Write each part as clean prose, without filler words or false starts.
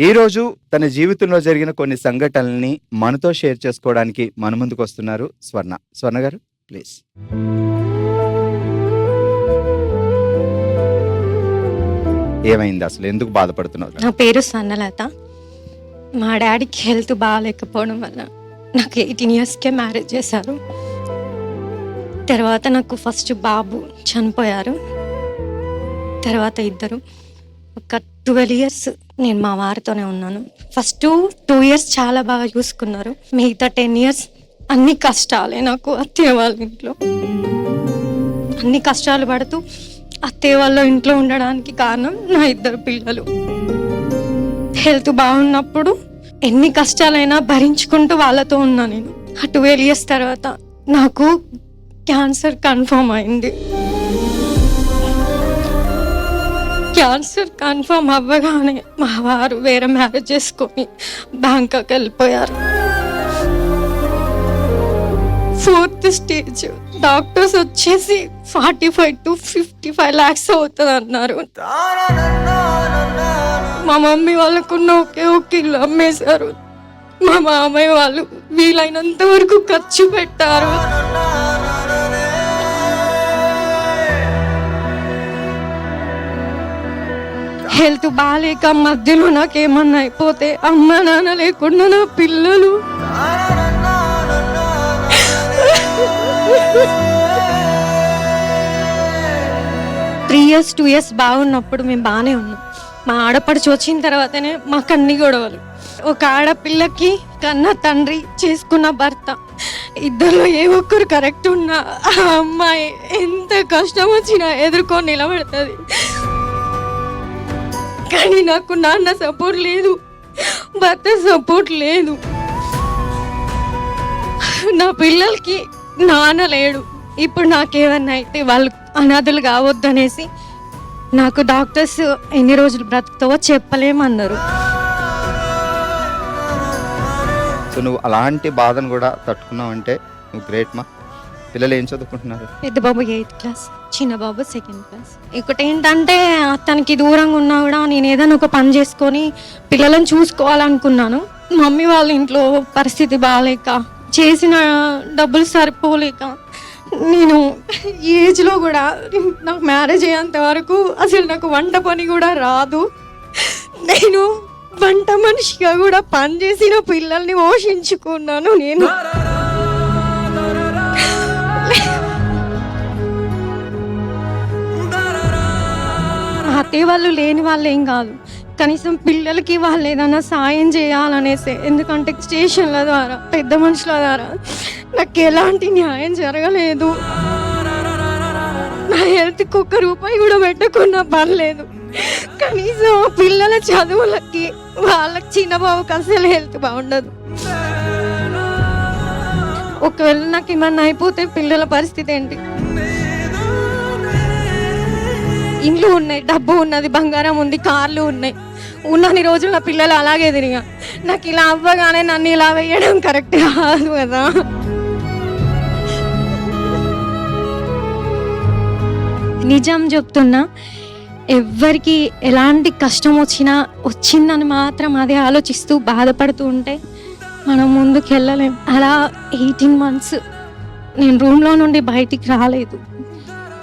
ఈరోజు తన జీవితంలో జరిగిన కొన్ని సంఘటనల్ని మనతో షేర్ చేసుకోవడానికి మన ముందుకు వస్తున్నారు స్వర్ణ. స్వర్ణ గారు ప్లీజ్. ఏమైంది అసలు? ఎందుకు బాధపడుతున్నారు? నా పేరు సన్నలత. మా డాడీకి హెల్త్ బాగాలేకపోవడం వల్ల నాకు 18 ఇయర్స్కే మ్యారేజ్ చేశారు. తర్వాత నాకు ఫస్ట్ బాబు చనిపోయారు. తర్వాత ఇద్దరు. ఒక 12 ఇయర్స్ నేను మా వారితోనే ఉన్నాను. ఫస్ట్ 2 ఇయర్స్ చాలా బాగా చూసుకున్నారు. మిగతా 10 ఇయర్స్ అన్ని కష్టాలే. నాకు అత్తయ్య వాళ్ళ ఇంట్లో అన్ని కష్టాలు పడుతూ అత్తయ్య వాళ్ళ ఇంట్లో ఉండడానికి కారణం నా 2 పిల్లలు. హెల్త్ బాగున్నప్పుడు ఎన్ని కష్టాలైనా భరించుకుంటూ వాళ్ళతో ఉన్నా నేను. ఆ 12 ఇయర్స్ తర్వాత నాకు క్యాన్సర్ కన్ఫర్మ్ అయింది. క్యాన్సర్ కన్ఫర్మ్ అవ్వగానే మా వారు వేరే మ్యారేజ్ చేసుకొని బ్యాంకాక్ వెళ్ళిపోయారు. 4th stage. డాక్టర్స్ వచ్చేసి 45 to 55 lakhs అవుతుంది అన్నారు. మా మమ్మీ వాళ్ళకున్న ఒకే ఇల్లు అమ్మేశారు. మా మామయ్య వాళ్ళు వీలైనంత వరకు ఖర్చు పెట్టారు. హెల్త్ బాగాలేక మధ్యలో నాకేమన్నా అయిపోతే అమ్మ నాన్న లేకుండా నా పిల్లలు 3 years 2 years బాగున్నప్పుడు మేము బాగానే ఉన్నాం. మా ఆడపడుచు వచ్చిన తర్వాతనే మాకు అన్ని గొడవలు. ఒక ఆడపిల్లకి కన్న తండ్రి, చేసుకున్న భర్త, ఇద్దరిలో ఏ ఒక్కరు కరెక్ట్ ఉన్నా ఆ అమ్మాయి ఎంత కష్టం వచ్చినా ఎదుర్కొని నిలబడుతుంది. కానీ నాకు నాన్న సపోర్ట్ లేదు, భర్త సపోర్ట్ లేదు. నా పిల్లలకి నాన్న లేడు. ఇప్పుడు నాకేమన్నా అయితే వాళ్ళు అనాథలు కావద్దనేసి నాకు డాక్టర్స్ ఎన్ని రోజులు బ్రతుకుతావో చెప్పలేమన్నారు. సో నువ్వు అలాంటి బాధను కూడా తట్టుకున్నావు అంటే నువ్వు గ్రేట్ మా. పిల్లలు ఏం చదువుకుంటున్నారు? పెద్ద బాబు 8th class, చిన్న బాబు 2nd class. ఇంకోటి ఏంటంటే తనకి దూరంగా ఉన్నా కూడా నేను ఏదైనా ఒక పని చేసుకొని పిల్లలను చూసుకోవాలనుకున్నాను. మమ్మీ వాళ్ళ ఇంట్లో పరిస్థితి బాగాలేక, చేసిన డబ్బులు సరిపోలేక, నేను ఈ ఏజ్లో కూడా నాకు మ్యారేజ్ అయ్యేంత వరకు అసలు నాకు వంట పని కూడా రాదు. నేను వంట మనిషిగా కూడా పనిచేసిన పిల్లల్ని పోషించుకున్నాను. నేను అత్తయ్య వాళ్ళు లేని వాళ్ళు ఏం కాదు, కనీసం పిల్లలకి వాళ్ళు ఏదైనా సాయం చేయాలనేసి. ఎందుకంటే స్టేషన్ల ద్వారా, పెద్ద మనుషుల ద్వారా నాకు ఎలాంటి న్యాయం జరగలేదు. నా హెల్త్కి 1 రూపాయి కూడా పెట్టకున్నా పర్లేదు, కనీసం పిల్లల చదువులకి, వాళ్ళకి చిన్న బాబుకి అసలు హెల్త్ బాగుండదు. ఒకవేళ నాకు ఏమన్నా అయిపోతే పిల్లల పరిస్థితి ఏంటి? ఇండ్లు ఉన్నాయి, డబ్బు ఉన్నది, బంగారం ఉంది, కార్లు ఉన్నాయి. ఉన్నన్ని రోజులు నా పిల్లలు అలాగే తిరిగా. నాకు ఇలా అవ్వగానే నన్ను ఇలా వేయడం కరెక్ట్ కాదు కదా. నిజం చెప్తున్నా, ఎవ్వరికి ఎలాంటి కష్టం వచ్చిందని మాత్రం అదే ఆలోచిస్తూ బాధపడుతూ ఉంటే మనం ముందుకు వెళ్ళలేం. అలా 18 months నేను రూమ్లో నుండి బయటికి రాలేదు.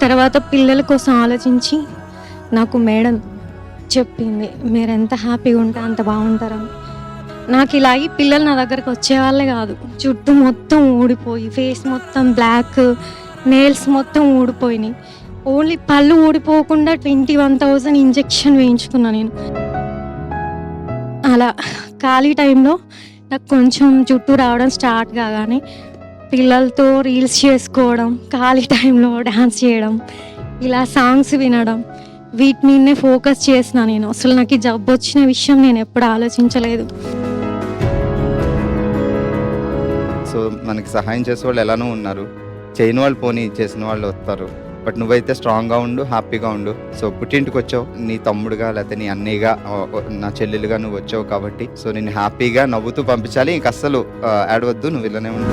తర్వాత పిల్లల కోసం ఆలోచించి నాకు మేడం చెప్పింది, మీరు ఎంత హ్యాపీగా ఉంటే అంత బాగుంటారని. నాకు ఇలాగే పిల్లలు నా దగ్గరకు వచ్చేవాళ్ళే కాదు. జుట్టు మొత్తం ఊడిపోయి, ఫేస్ మొత్తం బ్లాక్, నెయిల్స్ మొత్తం ఊడిపోయినాయి. ఓన్లీ పళ్ళు ఊడిపోకుండా 21,000 ఇంజెక్షన్ వేయించుకున్నా నేను. అలా ఖాళీ టైంలో నాకు కొంచెం జుట్టు రావడం స్టార్ట్ కాగానే పిల్లలతో రీల్స్ చేసుకోవడం, ఖాళీ టైంలో డ్యాన్స్ చేయడం, ఇలా సాంగ్స్ వినడం, వీటి మీదనే ఫోకస్ చేసిన నేను. అసలు నాకు ఈ జబ్బు వచ్చిన విషయం నేను ఎప్పుడు ఆలోచించలేదు. సో మనకి సహాయం చేసే వాళ్ళు ఎలానో ఉన్నారు, చేయని వాళ్ళు పోనీ, చేసిన వాళ్ళు వస్తారు. బట్ నువ్వైతే స్ట్రాంగ్గా ఉండు, హ్యాపీగా ఉండు. సో పుట్టింటికి వచ్చావు, నీ తమ్ముడుగా లేకపోతే నీ అన్నయ్యగా, నా చెల్లెలుగా నువ్వు వచ్చావు కాబట్టి సో నేను హ్యాపీగా నవ్వుతూ పంపించాలి. ఇంక అస్సలు ఆడవద్దు, నువ్వు ఇలానే ఉండు.